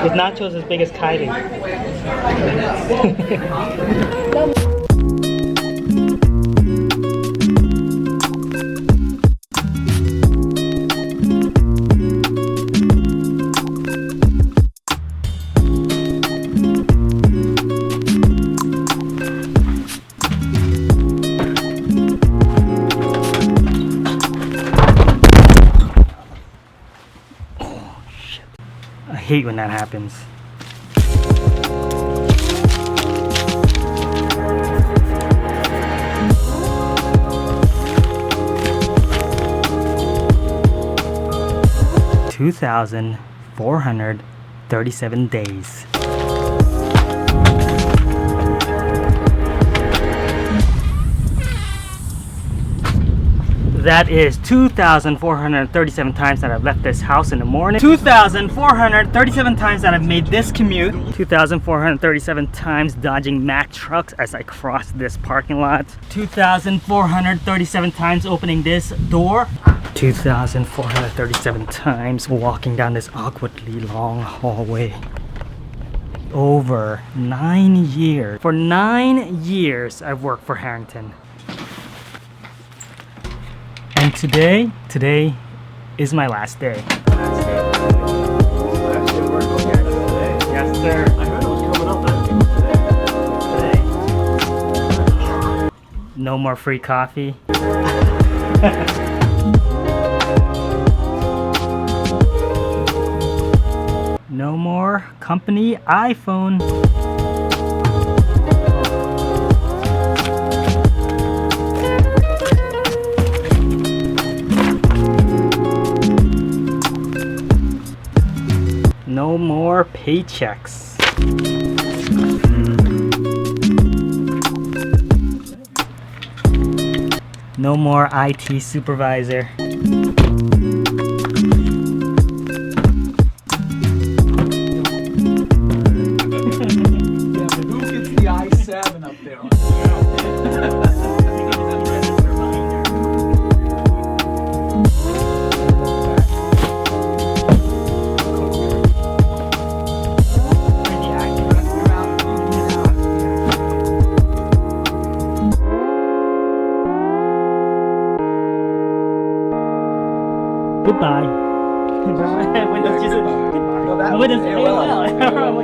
With nachos as big as kiting. I hate when that happens. $2,437 days. That is 2,437 times that I've left this house in the morning. 2,437 times that I've made this commute. 2,437 times dodging Mack trucks as I cross this parking lot. 2,437 times opening this door. 2,437 times walking down this awkwardly long hallway. Over 9 years. For 9 years I've worked for Harrington. And today is my last day. Yes, sir. I heard it was coming up today. No more free coffee. No more company iPhone. No more paychecks. No more IT supervisor. Yeah, but who gets the i7 up there? Goodbye. Windows just goodbye. No, that Windows was AOL. AOL. Oh my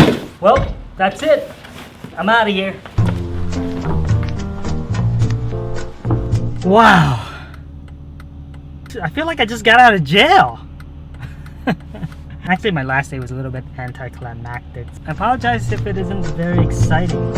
gosh. Well, that's it. I'm out of here. Wow. I feel like I just got out of jail. Actually, my last day was a little bit anticlimactic. I apologize if it isn't very exciting.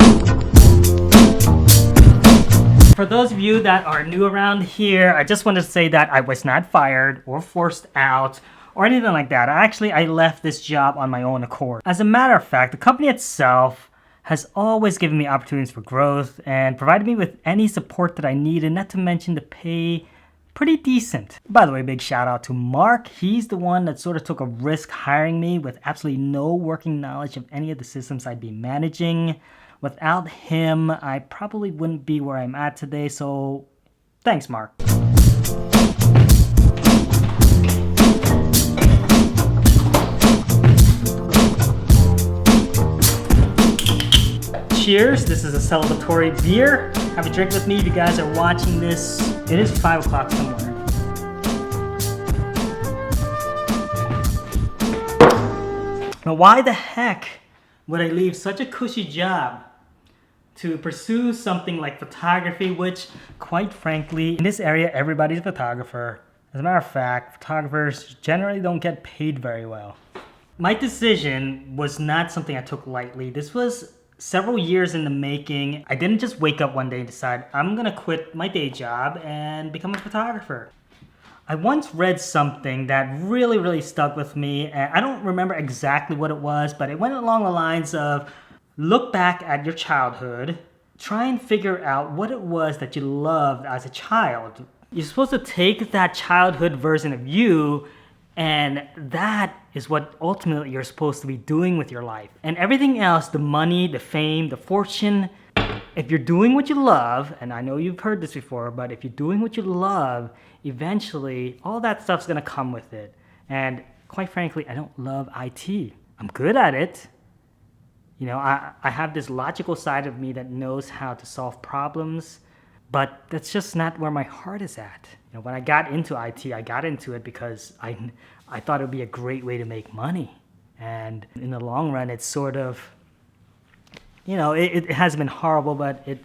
For those of you that are new around here, I just want to say that I was not fired or forced out or anything like that. I left this job on my own accord. As a matter of fact, the company itself has always given me opportunities for growth and provided me with any support that I needed, not to mention the pay pretty decent. By the way, big shout out to Mark. He's the one that sort of took a risk hiring me with absolutely no working knowledge of any of the systems I'd be managing. Without him, I probably wouldn't be where I'm at today, so thanks, Mark. Cheers, this is a celebratory beer. Have a drink with me if you guys are watching this. It is 5 o'clock somewhere. Now, why the heck would I leave such a cushy job to pursue something like photography, which, quite frankly, in this area, everybody's a photographer. As a matter of fact, photographers generally don't get paid very well. My decision was not something I took lightly. This was several years in the making. I didn't just wake up one day and decide, I'm gonna quit my day job and become a photographer. I once read something that really stuck with me, and I don't remember exactly what it was, but it went along the lines of, look back at your childhood, try and figure out what it was that you loved as a child. You're supposed to take that childhood version of you, and that is what ultimately you're supposed to be doing with your life. And everything else, the money, the fame, the fortune, if you're doing what you love, and I know you've heard this before, but if you're doing what you love, eventually all that stuff's gonna come with it. And quite frankly, I don't love IT. I'm good at it. You know, I have this logical side of me that knows how to solve problems, but that's just not where my heart is at. You know, when I got into IT, I got into it because I thought it would be a great way to make money. And in the long run, it's sort of, you know, it has been horrible, but it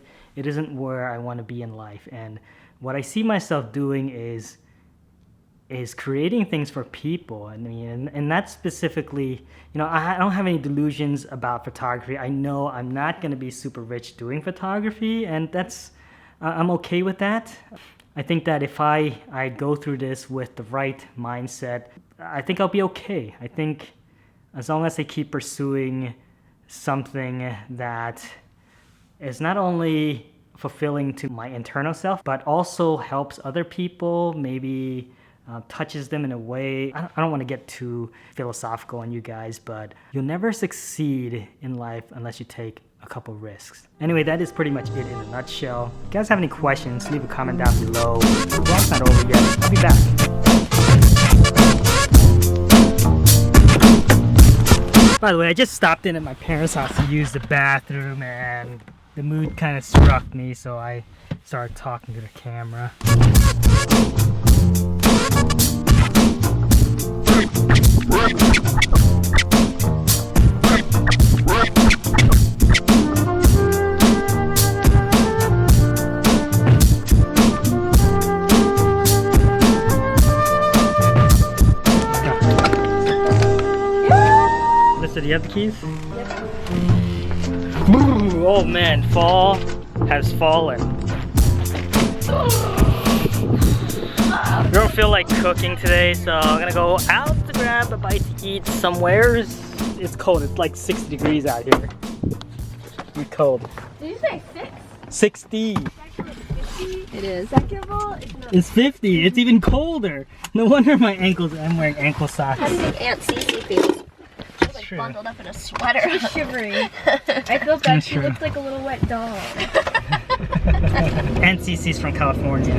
isn't where I want to be in life. And what I see myself doing is creating things for people. I mean, and that's specifically, you know, I don't have any delusions about photography. I know I'm not going to be super rich doing photography, and I'm okay with that. I think that if I go through this with the right mindset, I think I'll be okay. I think as long as I keep pursuing something that is not only fulfilling to my internal self, but also helps other people, maybe touches them in a way. I don't want to get too philosophical on you guys, but you'll never succeed in life unless you take a couple risks. Anyway, that is pretty much it in a nutshell. If you guys have any questions, leave a comment down below. The vlog's not over yet. I'll be back. By the way, I just stopped in at my parents' house to use the bathroom, and the mood kind of struck me, so I started talking to the camera. Lisa, do you have the keys? Yep. Oh man, fall has fallen. I don't feel like cooking today, so I'm gonna go out to grab a bite to eat somewhere. It's cold, it's like 60 degrees out here. It's cold. Did you say 6? 60. It is. Secondable, it's 50. It's even colder. No wonder my ankles. I'm wearing ankle socks. How do you think Aunt Cece feels? She's like bundled up in a sweater. She's shivering. I feel bad. She looks like a little wet dog. Aunt Cece's from California.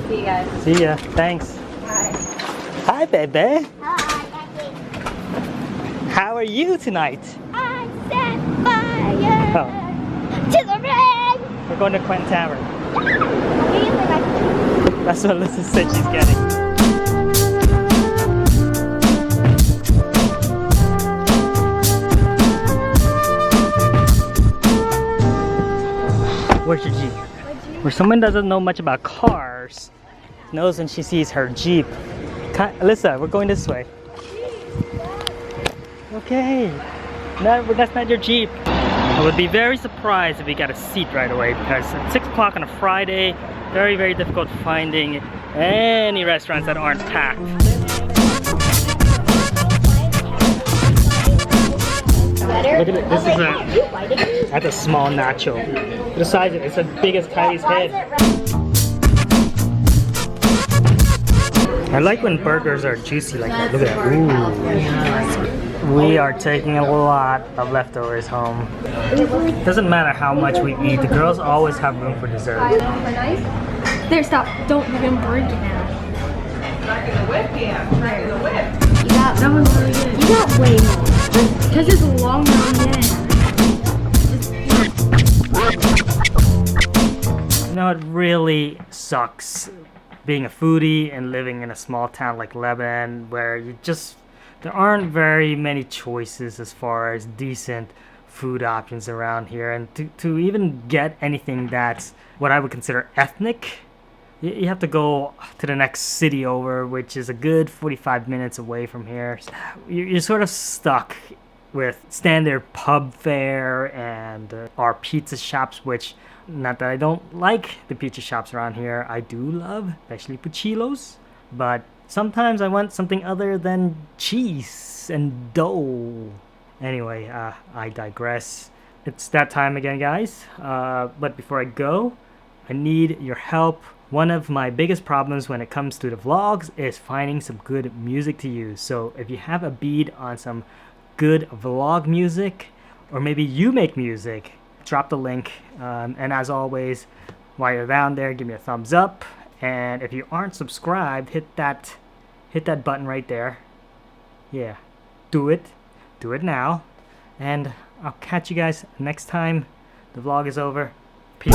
See you guys. See ya. Thanks. Bye. Hi, baby. Hi. How are you tonight? I set fire to the rain. We're going to Quentin Tavern. That's what Alyssa said she's getting. Where's your Jeep? Where someone doesn't know much about cars knows when she sees her Jeep. Alyssa, we're going this way. Okay. No, that's not your Jeep. I would be very surprised if we got a seat right away, because at 6 o'clock on a Friday, very, very difficult finding any restaurants that aren't packed. Look at it. This is that's a small nacho. The size of it, it's as big as Kylie's head. I like when burgers are juicy like that. Look at that. Ooh. We are taking a lot of leftovers home. Doesn't matter how much we eat, the girls always have room for dessert. There, stop. Don't even break it now. Back in the whip, yeah. Back in the whip. You got that one's really good. You got way more. Because it's a long You know, it really sucks being a foodie and living in a small town like Lebanon, where there aren't very many choices as far as decent food options around here. And to even get anything that's what I would consider ethnic, you have to go to the next city over, which is a good 45 minutes away from here. You're sort of stuck with standard pub fare and our pizza shops, which, not that I don't like the pizza shops around here, I do love, especially Puchillos, but sometimes I want something other than cheese and dough. Anyway, I digress. It's that time again, guys, but before I go, I need your help. One of my biggest problems when it comes to the vlogs is finding some good music to use. So if you have a beat on some good vlog music, or maybe you make music, drop the link. And as always, while you're down there, give me a thumbs up. And if you aren't subscribed, hit that button right there. Yeah, do it now. And I'll catch you guys next time the vlog is over. Peace.